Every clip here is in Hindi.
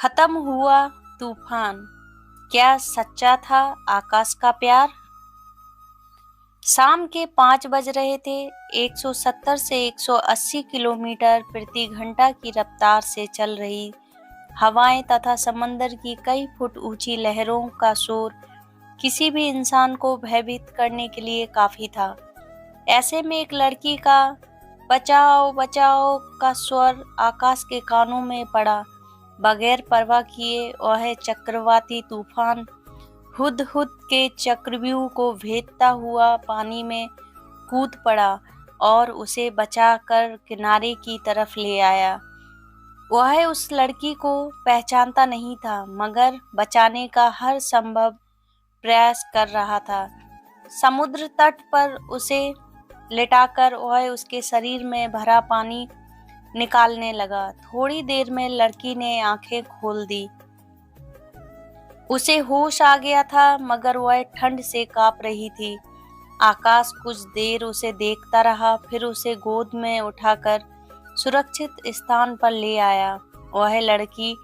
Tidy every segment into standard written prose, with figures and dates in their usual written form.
खत्म हुआ तूफान, क्या सच्चा था आकाश का प्यार। शाम के 5 बज रहे थे। 170 से 180 किलोमीटर प्रति घंटा की रफ्तार से चल रही हवाएं तथा समंदर की कई फुट ऊंची लहरों का शोर किसी भी इंसान को भयभीत करने के लिए काफी था। ऐसे में एक लड़की का बचाओ बचाओ का स्वर आकाश के कानों में पड़ा। बगैर परवाह किए वह चक्रवाती तूफान हुदहुद के चक्रव्यूह को भेदता हुआ पानी में कूद पड़ा और उसे बचाकर किनारे की तरफ ले आया। वह उस लड़की को पहचानता नहीं था, मगर बचाने का हर संभव प्रयास कर रहा था। समुद्र तट पर उसे लेटाकर वह उसके शरीर में भरा पानी निकालने लगा। थोड़ी देर में लड़की ने आंखें खोल दी। उसे होश आ गया था, मगर वह ठंड से कांप रही थी। आकाश कुछ देर उसे देखता रहा, फिर उसे गोद में उठाकर सुरक्षित स्थान पर ले आया। वह लड़की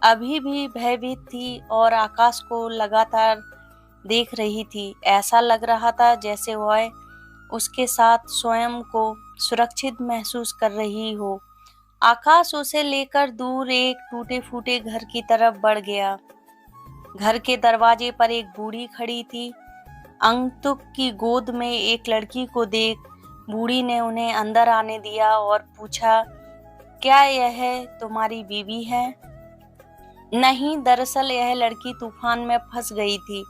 अभी भी भयभीत थी और आकाश को लगातार देख रही थी। ऐसा लग रहा था जैसे वह उसके साथ स्वयं को सुरक्षित महसूस कर रही हो। आकाश उसे लेकर दूर एक टूटे फूटे घर की तरफ बढ़ गया। घर के दरवाजे पर एक बूढ़ी खड़ी थी। अंगतुक की गोद में एक लड़की को देख बूढ़ी ने उन्हें अंदर आने दिया और पूछा, क्या यह तुम्हारी बीवी है? नहीं, दरअसल यह लड़की तूफान में फंस गई थी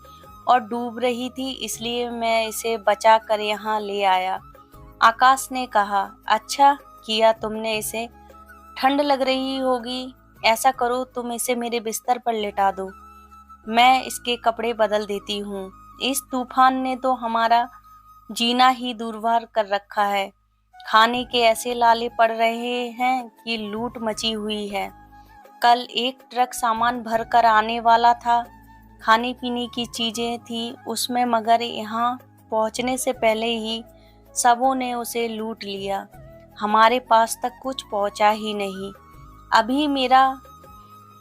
और डूब रही थी, इसलिए मैं इसे बचा कर यहाँ ले आया। आकाश ने कहा, अच्छा किया तुमने, इसे ठंड लग रही होगी। ऐसा करो, तुम इसे मेरे बिस्तर पर लेटा दो, मैं इसके कपड़े बदल देती हूँ। इस तूफान ने तो हमारा जीना ही दुर्भर कर रखा है। खाने के ऐसे लाले पड़ रहे हैं कि लूट मची हुई है। कल एक ट्रक सामान भर कर आने वाला था। खाने पीने की चीजें थी उसमें, मगर यहाँ पहुँचने से पहले ही सबों ने उसे लूट लिया। हमारे पास तक कुछ पहुँचा ही नहीं।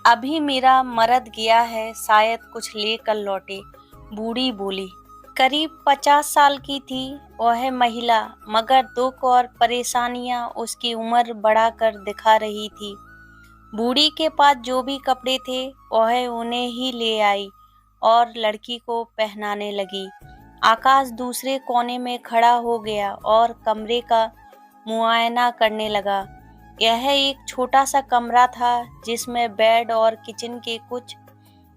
अभी मेरा मर्द गया है, शायद कुछ लेकर लौटे, बूढ़ी बोली। करीब 50 साल की थी वह महिला, मगर दुख और परेशानियां उसकी उम्र बढ़ाकर दिखा रही थी। बूढ़ी के पास जो भी कपड़े थे वह उन्हें ही ले आई और लड़की को पहनाने लगी। आकाश दूसरे कोने में खड़ा हो गया और कमरे का मुआयना करने लगा। यह एक छोटा सा कमरा था जिसमें बेड और किचन के कुछ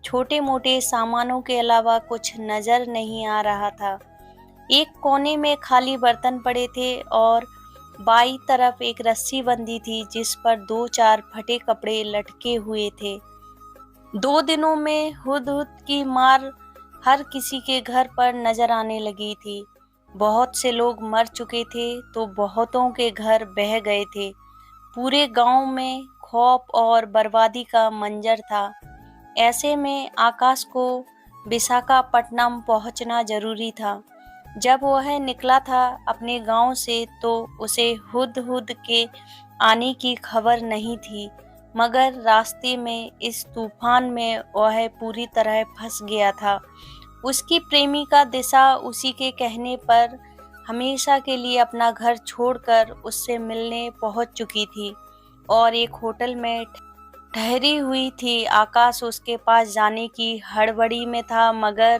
छोटे मोटे सामानों के अलावा कुछ नजर नहीं आ रहा था। एक कोने में खाली बर्तन पड़े थे और बाईं तरफ एक रस्सी बंधी थी जिस पर 2-4 फटे कपड़े लटके हुए थे। 2 दिनों में हुदहुद की मार हर किसी के घर पर नजर आने लगी थी। बहुत से लोग मर चुके थे तो बहुतों के घर बह गए थे। पूरे गांव में खौफ और बर्बादी का मंजर था। ऐसे में आकाश को विशाखापट्टनम पहुंचना जरूरी था। जब वह निकला था अपने गांव से तो उसे हुदहुद के आने की खबर नहीं थी, मगर रास्ते में इस तूफान में वह पूरी तरह फंस गया था। उसकी प्रेमिका दिशा उसी के कहने पर हमेशा के लिए अपना घर छोड़कर उससे मिलने पहुंच चुकी थी और एक होटल में ठहरी हुई थी। आकाश उसके पास जाने की हड़बड़ी में था, मगर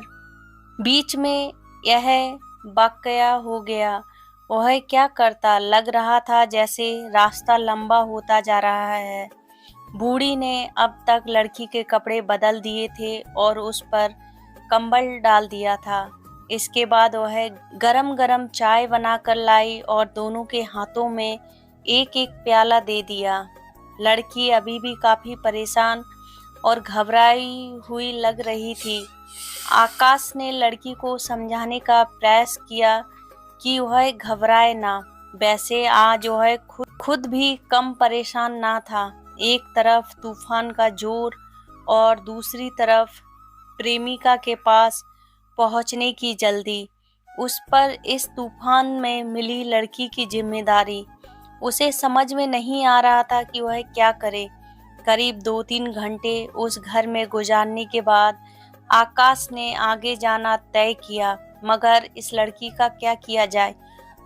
बीच में यह वाकया हो गया। वह क्या करता? लग रहा था जैसे रास्ता लंबा होता जा रहा है। बूढ़ी ने अब तक लड़की के कपड़े बदल दिए थे और उस पर कंबल डाल दिया था। इसके बाद वह गरम गरम चाय बनाकर लाई और दोनों के हाथों में एक एक प्याला दे दिया। लड़की अभी भी काफी परेशान और घबराई हुई लग रही थी। आकाश ने लड़की को समझाने का प्रयास किया कि वह घबराए ना। वैसे आज वह खुद भी कम परेशान ना था। एक तरफ तूफान का जोर और दूसरी तरफ प्रेमिका के पास पहुंचने की जल्दी। उस पर इस तूफान में मिली लड़की की जिम्मेदारी। उसे समझ में नहीं आ रहा था कि वह क्या करे। करीब 2-3 घंटे उस घर में गुजारने के बाद आकाश ने आगे जाना तय किया, मगर इस लड़की का क्या किया जाए,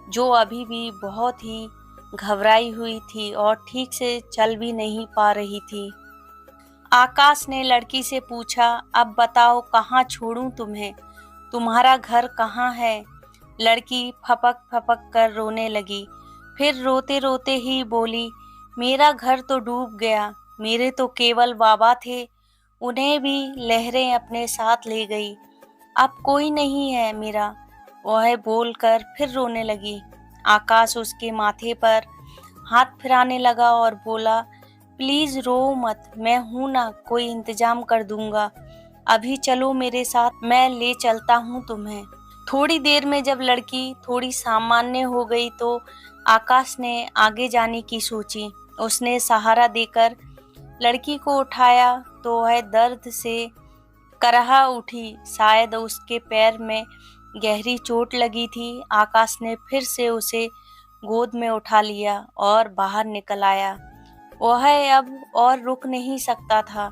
जो अभी भी बहुत ही घबराई हुई थी और ठीक से चल भी नहीं पा रही थी। आकाश ने लड़की से पूछा, अब बताओ कहाँ छोड़ूं तुम्हें, तुम्हारा घर कहाँ है? लड़की फपक फपक कर रोने लगी। फिर रोते रोते ही बोली, मेरा घर तो डूब गया, मेरे तो केवल बाबा थे, उन्हें भी लहरें अपने साथ ले गई, अब कोई नहीं है मेरा। वह बोलकर फिर रोने लगी। आकाश उसके माथे पर हाथ फिराने लगा और बोला, प्लीज रो मत, मैं हूं ना, कोई इंतजाम कर दूंगा, अभी चलो मेरे साथ, मैं ले चलता हूं तुम्हें। थोड़ी देर में जब लड़की थोड़ी सामान्य हो गई तो आकाश ने आगे जाने की सोची। उसने सहारा देकर लड़की को उठाया तो वह दर्द से कराह उठी, शायद उसके पैर में गहरी चोट लगी थी। आकाश ने फिर से उसे गोद में उठा लिया और बाहर निकल आया। वह अब और रुक नहीं सकता था।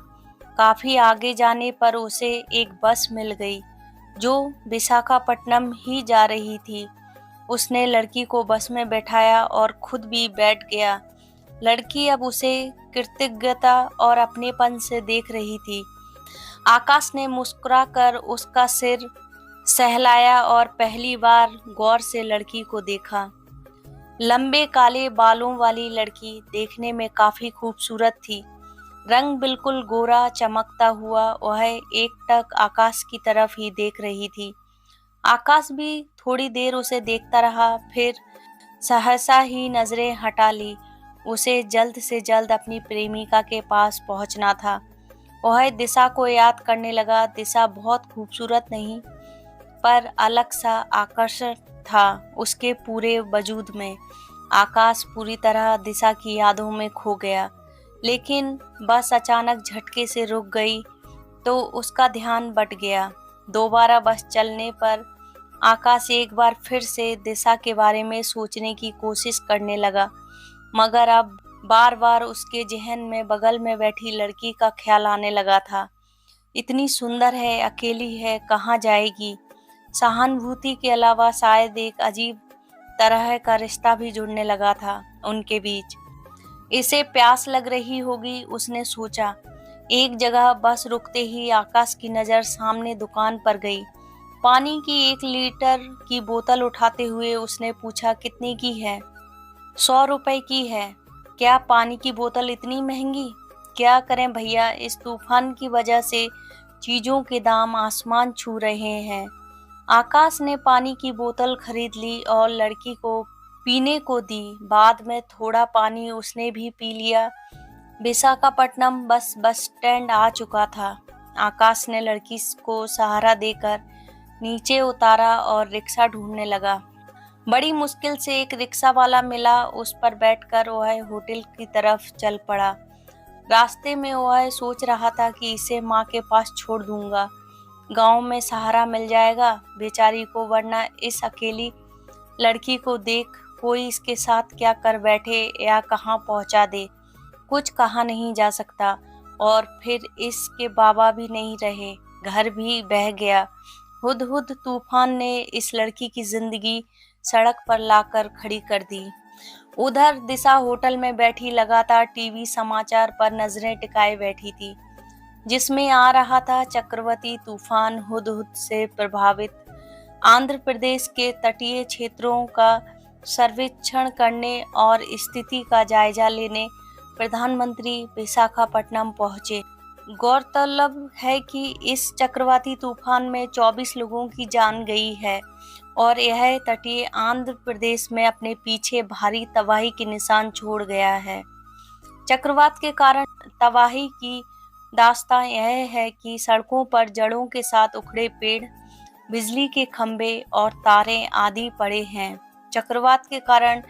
काफी आगे जाने पर उसे एक बस मिल गई जो विशाखापट्टनम ही जा रही थी। उसने लड़की को बस में बैठाया और खुद भी बैठ गया। लड़की अब उसे कृतज्ञता और अपनेपन से देख रही थी। आकाश ने मुस्कुराकर उसका सिर सहलाया और पहली बार गौर से लड़की को देखा। लंबे काले बालों वाली लड़की देखने में काफी खूबसूरत थी। रंग बिल्कुल गोरा चमकता हुआ वह एकटक आकाश की तरफ ही देख रही थी। आकाश भी थोड़ी देर उसे देखता रहा, फिर सहसा ही नजरें हटा ली। उसे जल्द से जल्द अपनी प्रेमिका के पास पहुंचना था। वह दिशा को याद करने लगा। दिशा बहुत खूबसूरत नहीं, पर अलग सा आकर्षण था उसके पूरे वजूद में। आकाश पूरी तरह दिशा की यादों में खो गया, लेकिन बस अचानक झटके से रुक गई तो उसका ध्यान बट गया। दोबारा बस चलने पर आकाश एक बार फिर से दिशा के बारे में सोचने की कोशिश करने लगा, मगर अब बार बार उसके जहन में बगल में बैठी लड़की का ख्याल आने लगा था। इतनी सुंदर है, अकेली है, कहाँ जाएगी? सहानुभूति के अलावा शायद एक अजीब तरह का रिश्ता भी जुड़ने लगा था उनके बीच। इसे प्यास लग रही होगी, उसने सोचा। एक जगह बस रुकते ही आकाश की नज़र सामने दुकान पर गई। पानी की 1 लीटर की बोतल उठाते हुए उसने पूछा, कितने की है? 100 रुपए की है। क्या पानी की बोतल इतनी महंगी? क्या करें भैया, इस तूफान की वजह से चीजों के दाम आसमान छू रहे हैं। आकाश ने पानी की बोतल खरीद ली और लड़की को पीने को दी। बाद में थोड़ा पानी उसने भी पी लिया। विशाखापट्टनम बस स्टैंड आ चुका था। आकाश ने लड़की को सहारा देकर नीचे उतारा और रिक्शा ढूंढने लगा। बड़ी मुश्किल से एक रिक्शा वाला मिला। उस पर बैठकर वह होटल की तरफ चल पड़ा। रास्ते में वह सोच रहा था कि इसे माँ के पास छोड़ दूंगा, गांव में सहारा मिल जाएगा बेचारी को, वरना इस अकेली लड़की को देख कोई इसके साथ क्या कर बैठे या कहाँ पहुँचा दे, कुछ कहा नहीं जा सकता। और फिर इसके बाबा भी नहीं रहे, घर भी बह गया। हुदहुद तूफान ने इस लड़की की जिंदगी सड़क पर लाकर खड़ी कर दी। उधर दिशा होटल में बैठी लगातार टीवी समाचार पर नजरें टिकाए बैठी थी, जिसमें आ रहा था चक्रवाती तूफान हुदहुद से प्रभावित आंध्र प्रदेश के तटीय क्षेत्रों का सर्वेक्षण करने और स्थिति का जायजा लेने प्रधानमंत्री विशाखापट्टनम पहुंचे। गौरतलब है कि इस चक्रवाती तूफान में 24 लोगों की जान गई है और यह तटीय आंध्र प्रदेश में अपने पीछे भारी तबाही के निशान छोड़ गया है। चक्रवात के कारण तबाही की दास्तां यह है कि सड़कों पर जड़ों के साथ उखड़े पेड़, बिजली के खंभे और तारें आदि पड़े हैं। चक्रवात के कारण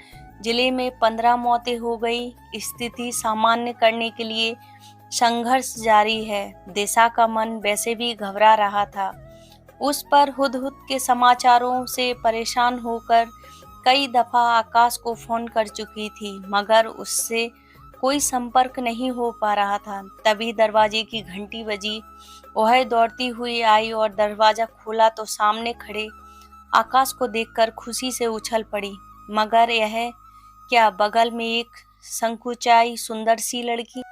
जिले में 15 मौतें हो गई। स्थिति सामान्य करने के लिए संघर्ष जारी है। दिशा का मन वैसे भी घबरा रहा था। उस पर हुदहुद के समाचारों से परेशान होकर कई दफा आकाश को फोन कर चुकी थी, मगर उससे कोई संपर्क नहीं हो पा रहा था। तभी दरवाजे की घंटी बजी। वह दौड़ती हुई आई और दरवाजा खोला तो सामने खड़े आकाश को देखकर खुशी से उछल पड़ी। मगर यह क्या, बगल में एक संकुचाई सुंदर सी लड़की।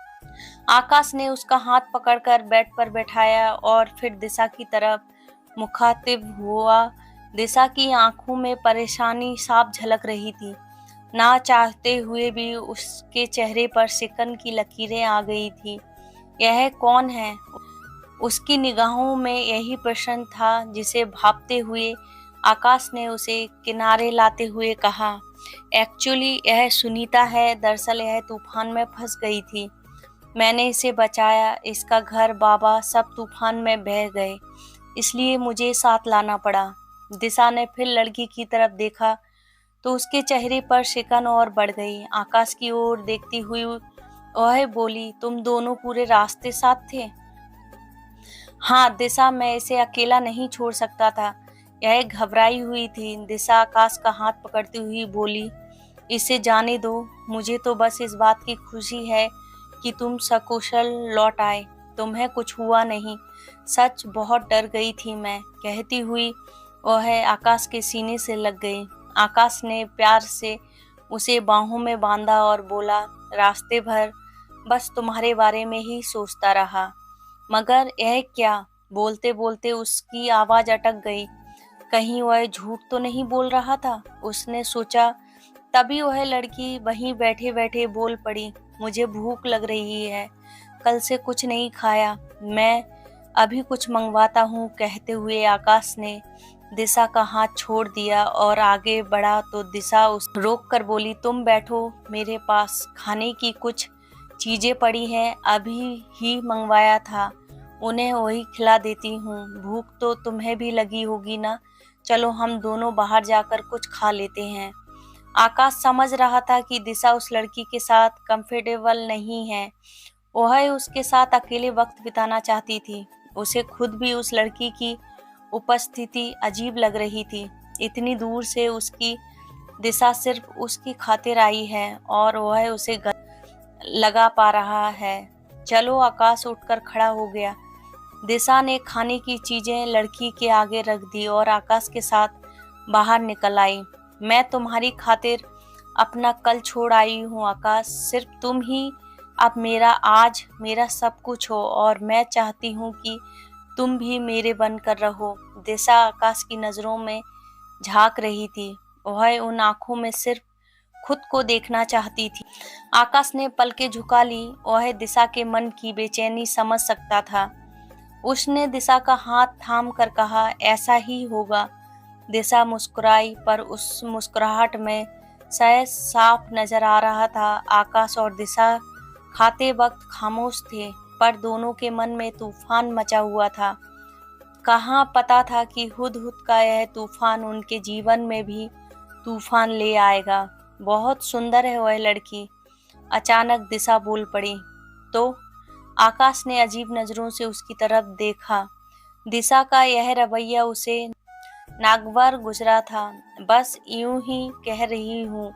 आकाश ने उसका हाथ पकड़कर बेड पर बैठाया और फिर दिशा की तरफ मुखातिब हुआ। दिशा की आंखों में परेशानी साफ झलक रही थी। ना चाहते हुए भी उसके चेहरे पर शिकन की लकीरें आ गई थी। यह कौन है? उसकी निगाहों में यही प्रश्न था जिसे भांपते हुए आकाश ने उसे किनारे लाते हुए कहा, एक्चुअली यह सुनीता है। दरअसल यह तूफान में फंस गई थी। मैंने इसे बचाया। इसका घर बाबा सब तूफान में बह गए, इसलिए मुझे साथ लाना पड़ा। दिशा ने फिर लड़की की तरफ देखा तो उसके चेहरे पर शिकन और बढ़ गई। आकाश की ओर देखती हुई वह बोली, तुम दोनों पूरे रास्ते साथ थे? हाँ दिशा, मैं इसे अकेला नहीं छोड़ सकता था। यह घबराई हुई थी। दिशा आकाश का हाथ पकड़ती हुई बोली, इसे जाने दो। मुझे तो बस इस बात की खुशी है कि तुम सकुशल लौट आए। तुम्हें कुछ हुआ नहीं। सच बहुत डर गई थी मैं, कहती हुई वह आकाश के सीने से लग गई। आकाश ने प्यार से उसे बाहों में बांधा और बोला, रास्ते भर बस तुम्हारे बारे में ही सोचता रहा। मगर यह क्या? बोलते बोलते उसकी आवाज अटक गई। कहीं वह झूठ तो नहीं बोल रहा था, उसने सोचा। तभी वह लड़की वहीं बैठे बैठे बोल पड़ी, मुझे भूख लग रही है, कल से कुछ नहीं खाया, मैं अभी कुछ मंगवाता हूँ। कहते हुए आकाश ने दिशा का हाथ छोड़ दिया और आगे बढ़ा तो दिशा उस रोक कर बोली, तुम बैठो, मेरे पास खाने की कुछ चीजें पड़ी हैं, अभी ही मंगवाया था, उन्हें वही खिला देती हूँ। भूख तो तुम्हें भी लगी होगी ना, चलो हम दोनों बाहर जाकर कुछ खा लेते हैं। आकाश समझ रहा था कि दिशा उस लड़की के साथ कंफर्टेबल नहीं है। वह उसके साथ अकेले वक्त बिताना चाहती थी। उसे खुद भी उस लड़की की उपस्थिति अजीब लग रही थी। इतनी दूर से उसकी दिशा सिर्फ उसकी खातिर आई है और वह उसे लगा पा रहा है। चलो, आकाश उठकर खड़ा हो गया। दिशा ने खाने की चीजें लड़की के आगे रख दी और आकाश के साथ बाहर निकल आई। मैं तुम्हारी खातिर अपना कल छोड़ आई हूँ आकाश, सिर्फ तुम ही अब मेरा आज मेरा सब कुछ हो और मैं चाहती हूँ कि तुम भी मेरे बनकर रहो। दिशा आकाश की नजरों में झांक रही थी। वह उन आंखों में सिर्फ खुद को देखना चाहती थी। आकाश ने पलकें झुका ली। वह दिशा के मन की बेचैनी समझ सकता था। उसने दिशा का हाथ थाम कर कहा, ऐसा ही होगा। दिशा मुस्कुराई, पर उस मुस्कुराहट में शायद साफ नजर आ रहा था आकाश और दिशा खाते वक्त खामोश थे, पर दोनों के मन में तूफान मचा हुआ था। कहाँ पता था कि हुदहुद का यह तूफान उनके जीवन में भी तूफान ले आएगा। बहुत सुंदर है वह लड़की, अचानक दिशा बोल पड़ी। तो आकाश ने अजीब नजरों से उसकी तरफ देखा। दिशा का यह रवैया उसे नागवार गुजरा था। बस यूं ही कह रही हूँ,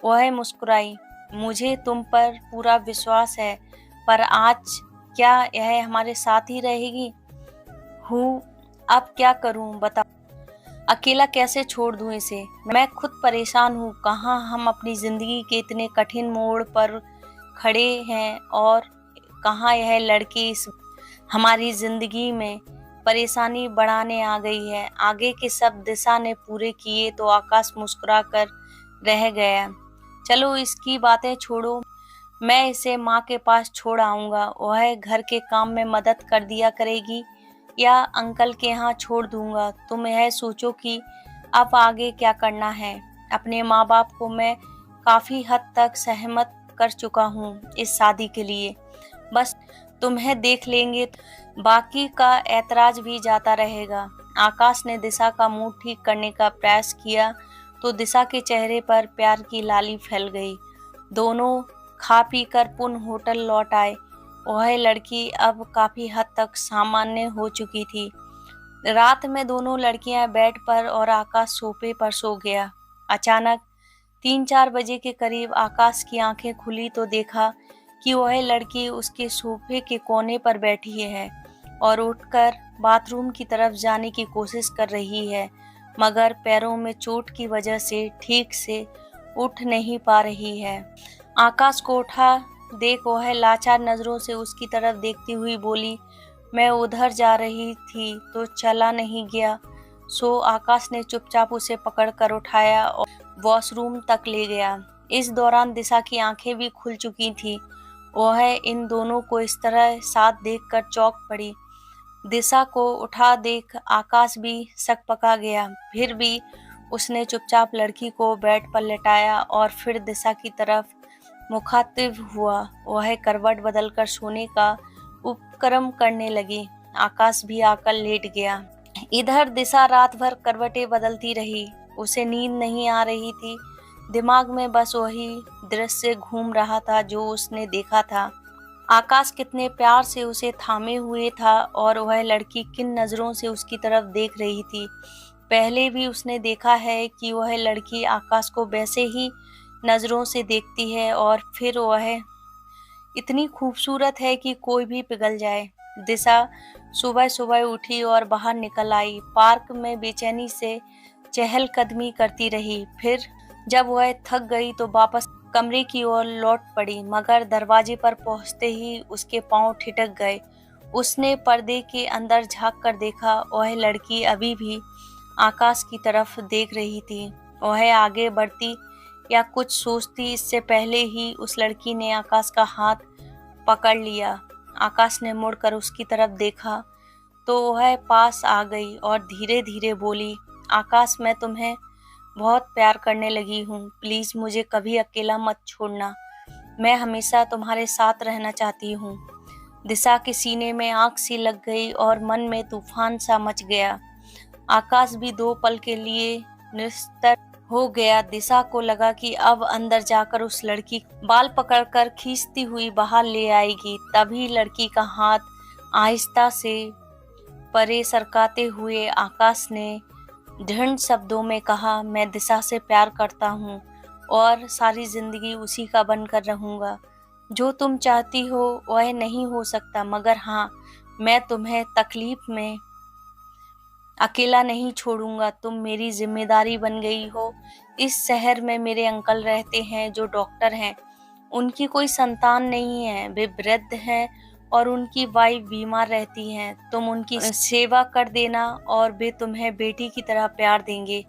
वह मुस्कुराई। मुझे तुम पर पूरा विश्वास है, पर आज क्या यह हमारे साथ ही रहेगी? हूँ, अब क्या करूँ बताओ। अकेला कैसे छोड़ दूँ इसे? मैं खुद परेशान हूँ। कहाँ हम अपनी जिंदगी के इतने कठिन मोड़ पर खड़े हैं और कहाँ यह लड़की इस हमारी जिंदगी में परेशानी बढ़ाने आ गई है। आगे के सब दिशा ने पूरे किए तो आकाश मुस्कुरा कर रह गया। चलो इसकी बातें छोड़ो, मैं इसे माँ के पास छोड़ आऊंगा। वह घर के काम में मदद कर दिया करेगी या अंकल के यहाँ छोड़ दूंगा। तुम यह सोचो कि अब आगे क्या करना है। अपने माँ बाप को मैं काफी हद तक सहमत कर चुका हूँ इस शादी के लिए। बस तुम्हें देख लेंगे, बाकी का ऐतराज भी जाता रहेगा। आकाश ने दिशा का मूड ठीक करने का प्रयास किया तो दिशा के चेहरे पर प्यार की लाली फैल गई। दोनों खा पी कर पुनः होटल लौट आए। वह लड़की अब काफी हद तक सामान्य हो चुकी थी। रात में दोनों लड़कियां बेड पर और आकाश सोफे पर सो गया। अचानक 3-4 बजे के करीब आकाश की आंखें खुली तो देखा कि वह लड़की उसके सोफे के कोने पर बैठी है और उठकर बाथरूम की तरफ जाने की कोशिश कर रही है, मगर पैरों में चोट की वजह से ठीक से उठ नहीं पा रही है। आकाश को उठा देख वह लाचार नजरों से उसकी तरफ देखती हुई बोली, मैं उधर जा रही थी तो चला नहीं गया। सो आकाश ने चुपचाप उसे पकड़कर उठाया और वॉशरूम तक ले गया। इस दौरान दिशा की आंखें भी खुल चुकी थीं। वह इन दोनों को इस तरह साथ देखकर चौंक पड़ी। दिशा को उठा देख आकाश भी सकपका गया। फिर भी उसने चुपचाप लड़की को बेड पर लेटाया और फिर दिशा की तरफ मुखातिब हुआ। वह करवट बदलकर सोने का उपक्रम करने लगी। आकाश भी आकर लेट गया। इधर दिशा रात भर करवटें बदलती रही। उसे नींद नहीं आ रही थी। दिमाग में बस वही दृश्य घूम रहा था जो उसने देखा था। आकाश कितने प्यार से उसे थामे हुए था और वह लड़की किन नजरों से उसकी तरफ देख रही थी। पहले भी उसने देखा है कि वह लड़की आकाश को वैसे ही नजरों से देखती है और फिर वह इतनी खूबसूरत है कि कोई भी पिघल जाए। दिशा सुबह सुबह उठी और बाहर निकल आई। पार्क में बेचैनी से चहलकदमी करती रही। फिर जब वह थक गई तो वापस कमरे की ओर लौट पड़ी, मगर दरवाजे पर पहुंचते ही उसके पांव ठिठक गए। उसने पर्दे के अंदर झांक कर देखा। वह लड़की अभी भी आकाश की तरफ देख रही थी। वह आगे बढ़ती या कुछ सोचती इससे पहले ही उस लड़की ने आकाश का हाथ पकड़ लिया। आकाश ने मुड़कर उसकी तरफ देखा तो वह पास आ गई और धीरे धीरे बोली, आकाश मैं तुम्हें बहुत प्यार करने लगी हूँ। प्लीज मुझे कभी अकेला मत छोड़ना। मैं हमेशा तुम्हारे साथ रहना चाहती हूँ। दिशा के सीने में आग सी लग गई और मन में तूफान सा मच गया। आकाश भी 2 पल के लिए निस्तर हो गया। दिशा को लगा कि अब अंदर जाकर उस लड़की बाल पकड़कर खींचती हुई बाहर ले आएगी। तभी लड़की का हाथ आहिस्ता से परे सरकाते हुए आकाश ने दृढ़ शब्दों में कहा, मैं दिशा से प्यार करता हूँ और सारी जिंदगी उसी का बनकर रहूंगा। जो तुम चाहती हो वह नहीं हो सकता, मगर हाँ, मैं तुम्हें तकलीफ में अकेला नहीं छोड़ूंगा। तुम मेरी जिम्मेदारी बन गई हो। इस शहर में मेरे अंकल रहते हैं जो डॉक्टर हैं। उनकी कोई संतान नहीं है, वे वृद्ध हैं और उनकी वाइफ बीमार रहती हैं। तुम उनकी सेवा कर देना और वे तुम्हें बेटी की तरह प्यार देंगे।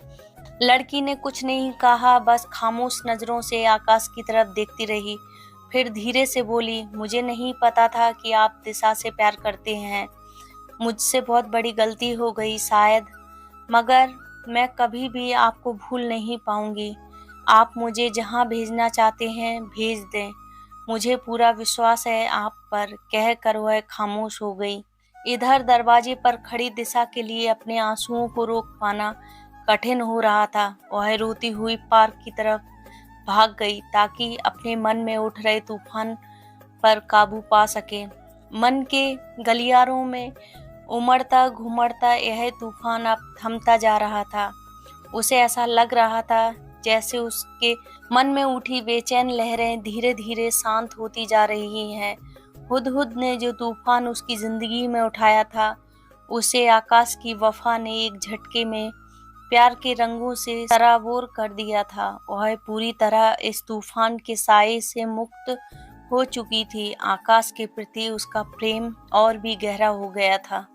लड़की ने कुछ नहीं कहा, बस खामोश नजरों से आकाश की तरफ देखती रही। फिर धीरे से बोली, मुझे नहीं पता था कि आप दिशा से प्यार करते हैं। मुझसे बहुत बड़ी गलती हो गई शायद, मगर मैं कभी भी आपको भूल नहीं पाऊंगी। आप मुझे जहां भेजना चाहते हैं भेज दें। मुझे पूरा विश्वास है आप पर। कहकर वह खामोश हो गई। इधर दरवाजे पर खड़ी दिशा के लिए अपने आंसुओं को रोक पाना कठिन हो रहा था। वह रोती हुई पार्क की तरफ भाग गई ताकि अपने मन में उठ रहे तूफान पर काबू पा सके। मन के गलियारों में उमड़ता घुमड़ता यह तूफान अब थमता जा रहा था। उसे ऐसा लग रहा था जैसे उसके मन में उठी बेचैन लहरें धीरे धीरे शांत होती जा रही हैं। हुदहुद ने जो तूफान उसकी जिंदगी में उठाया था, उसे आकाश की वफा ने एक झटके में प्यार के रंगों से सराबोर कर दिया था। वह पूरी तरह इस तूफान के साए से मुक्त हो चुकी थी। आकाश के प्रति उसका प्रेम और भी गहरा हो गया था।